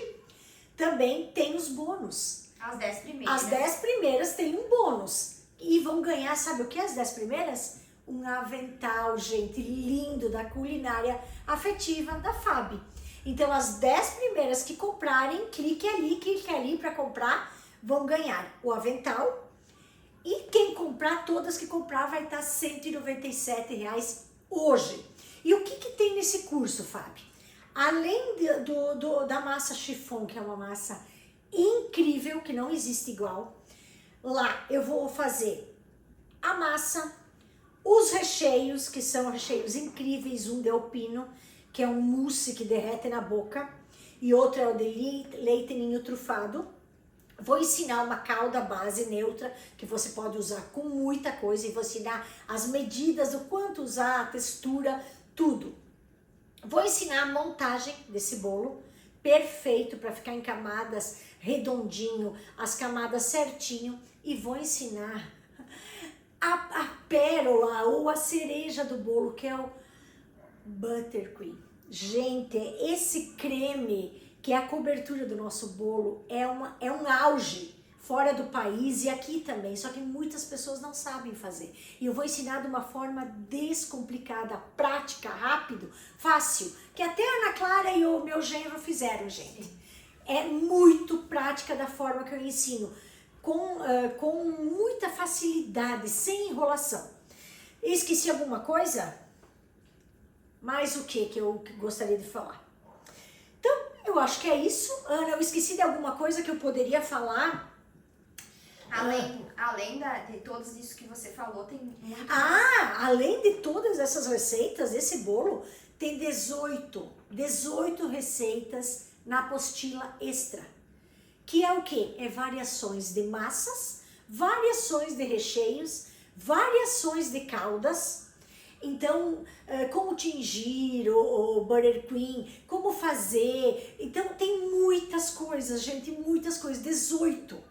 também tem os bônus.
As 10 primeiras.
As 10 primeiras têm um bônus. E vão ganhar, sabe o que? As 10 primeiras? Um avental, gente, lindo da culinária afetiva da FAB. Então, as 10 primeiras que comprarem, clique ali para comprar, vão ganhar o avental. E quem comprar, todas que comprar, vai estar R$ 197 hoje. E o que tem nesse curso, Fábio? Além da massa chiffon, que é uma massa incrível, que não existe igual, lá eu vou fazer a massa, os recheios, que são recheios incríveis, um de alpino, que é um mousse que derrete na boca, e outro é o de leite ninho trufado. Vou ensinar uma calda base neutra, que você pode usar com muita coisa, e vou ensinar as medidas, o quanto usar, a textura, tudo. Vou ensinar a montagem desse bolo, perfeito para ficar em camadas redondinho, as camadas certinho, e vou ensinar a pérola ou a cereja do bolo, que é o buttercream. Gente, esse creme, que é a cobertura do nosso bolo, é um auge fora do país e aqui também, só que muitas pessoas não sabem fazer. E eu vou ensinar de uma forma descomplicada, prática, rápido, fácil, que até a Ana Clara e o meu genro fizeram, gente. É muito prática da forma que eu ensino, com muita facilidade, sem enrolação. Esqueci alguma coisa? Mais o que eu gostaria de falar? Então, eu acho que é isso. Ana, eu esqueci de alguma coisa que eu poderia falar?
Além de todos isso que você falou, tem muito...
Além de todas essas receitas, esse bolo tem 18 receitas na apostila extra. Que é o quê? É variações de massas, variações de recheios, variações de caldas. Então, como tingir o buttercream, como fazer. Então, tem muitas coisas, gente, muitas coisas. 18.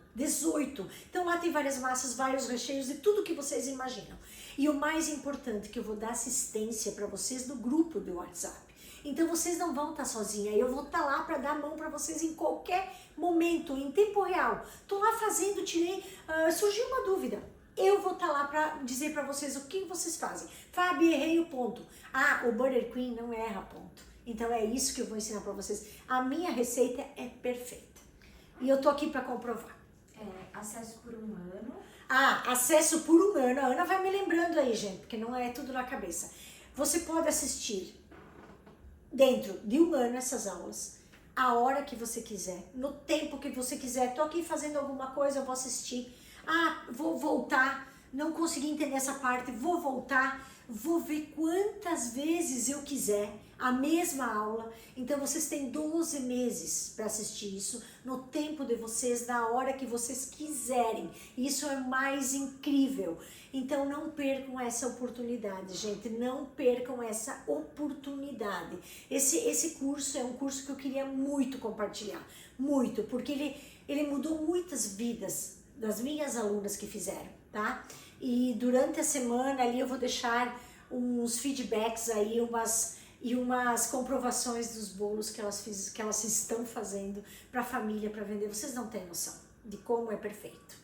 Então, lá tem várias massas, vários recheios e tudo que vocês imaginam. E o mais importante, que eu vou dar assistência para vocês no grupo do WhatsApp. Então, vocês não vão estar sozinhas. Eu vou estar lá para dar a mão para vocês em qualquer momento, em tempo real. Estou lá fazendo, surgiu uma dúvida. Eu vou estar lá para dizer para vocês o que vocês fazem. Fábio, errei o ponto. O buttercream não erra ponto. Então é isso que eu vou ensinar para vocês. A minha receita é perfeita. E eu tô aqui para comprovar.
Acesso por um ano.
Acesso por um ano. A Ana vai me lembrando aí, gente, porque não é tudo na cabeça. Você pode assistir dentro de um ano essas aulas, a hora que você quiser, no tempo que você quiser. Tô aqui fazendo alguma coisa, eu vou assistir. Ah, vou voltar, não consegui entender essa parte, vou voltar, vou ver quantas vezes eu quiser a mesma aula. Então vocês têm 12 meses para assistir isso, no tempo de vocês, na hora que vocês quiserem. Isso é mais incrível. Então não percam essa oportunidade, gente, não percam essa oportunidade. Esse curso é um curso que eu queria muito compartilhar, muito, porque ele mudou muitas vidas das minhas alunas que fizeram, tá? E durante a semana ali eu vou deixar uns feedbacks aí, umas comprovações dos bolos que elas estão fazendo para a família, para vender. Vocês não têm noção de como é perfeito.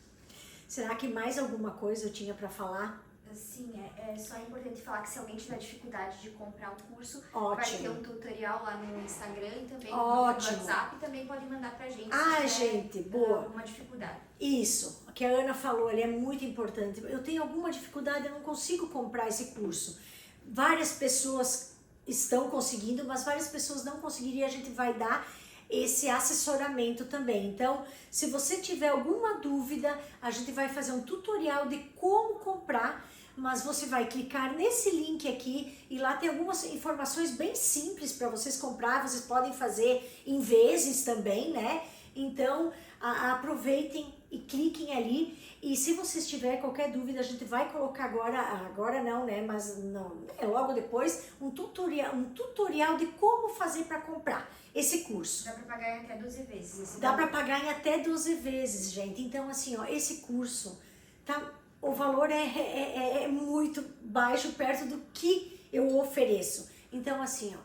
Será que mais alguma coisa eu tinha para falar?
Sim, é só importante falar que se alguém tiver dificuldade de comprar o curso,
Ótimo.
vai ter um tutorial lá no Instagram e também
Ótimo.
no WhatsApp, também pode mandar pra gente
Ah,
se tiver
gente, boa.
alguma dificuldade.
Isso, o que a Ana falou ali é muito importante. Eu tenho alguma dificuldade, eu não consigo comprar esse curso. Várias pessoas estão conseguindo, mas várias pessoas não conseguiriam. A gente vai dar esse assessoramento também. Então, se você tiver alguma dúvida, a gente vai fazer um tutorial de como comprar, mas você vai clicar nesse link aqui e lá tem algumas informações bem simples para vocês comprar. Vocês podem fazer em vezes também, né? Então, aproveitem e cliquem ali. E se vocês tiverem qualquer dúvida, a gente vai colocar agora não, né? Mas não, logo depois, um tutorial de como fazer para comprar esse curso.
Dá pra pagar em até 12 vezes.
Dá para pagar em até 12 vezes, gente. Então, assim, ó, esse curso, tá, o valor é muito baixo perto do que eu ofereço. Então, assim, ó,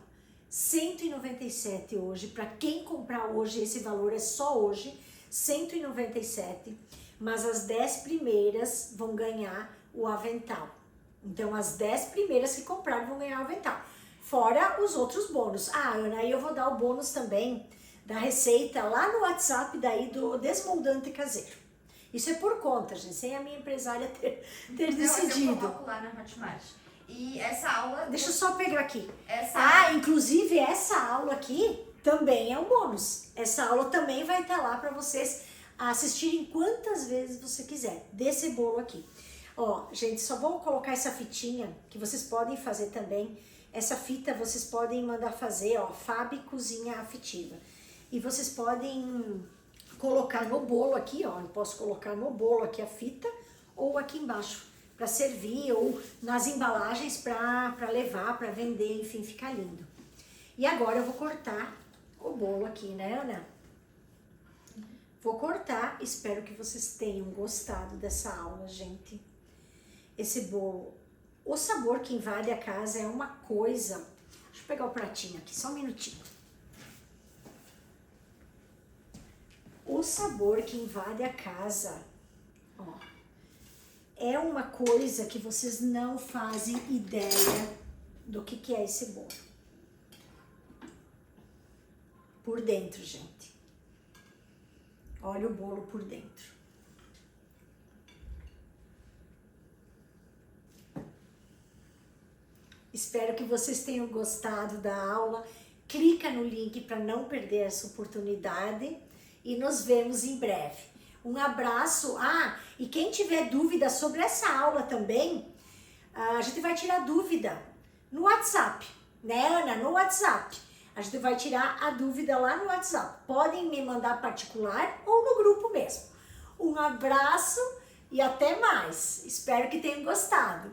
197 hoje, para quem comprar hoje, esse valor é só hoje, 197, mas as 10 primeiras vão ganhar o avental. Então, as 10 primeiras que comprarem vão ganhar o avental. Fora os outros bônus. Ah, Ana, aí eu vou dar o bônus também da receita lá no WhatsApp daí do Desmoldante Caseiro. Isso é por conta, gente, sem a minha empresária ter decidido.
Eu coloco lá na Hotmart. E essa aula...
Deixa eu só pegar aqui.
Essa...
Inclusive essa aula aqui também é um bônus. Essa aula também vai estar lá para vocês assistirem quantas vezes você quiser, desse bolo aqui. Ó, gente, só vou colocar essa fitinha, que vocês podem fazer também. Essa fita vocês podem mandar fazer, ó, Fabi Cozinha Afetiva. E vocês podem colocar no bolo aqui, ó, eu posso colocar no bolo aqui a fita ou aqui embaixo para servir ou nas embalagens para levar, para vender, enfim, fica lindo. E agora eu vou cortar o bolo aqui, né, Ana? Vou cortar, espero que vocês tenham gostado dessa aula, gente. Esse bolo, o sabor que invade a casa é uma coisa... Deixa eu pegar o pratinho aqui, só um minutinho. O sabor que invade a casa, ó, é uma coisa que vocês não fazem ideia do que é esse bolo. Por dentro, gente. Olha o bolo por dentro. Espero que vocês tenham gostado da aula. Clica no link para não perder essa oportunidade e nos vemos em breve. Um abraço. E quem tiver dúvida sobre essa aula também, a gente vai tirar dúvida no WhatsApp, né, Ana? No WhatsApp. A gente vai tirar a dúvida lá no WhatsApp. Podem me mandar particular ou no grupo mesmo. Um abraço e até mais. Espero que tenham gostado.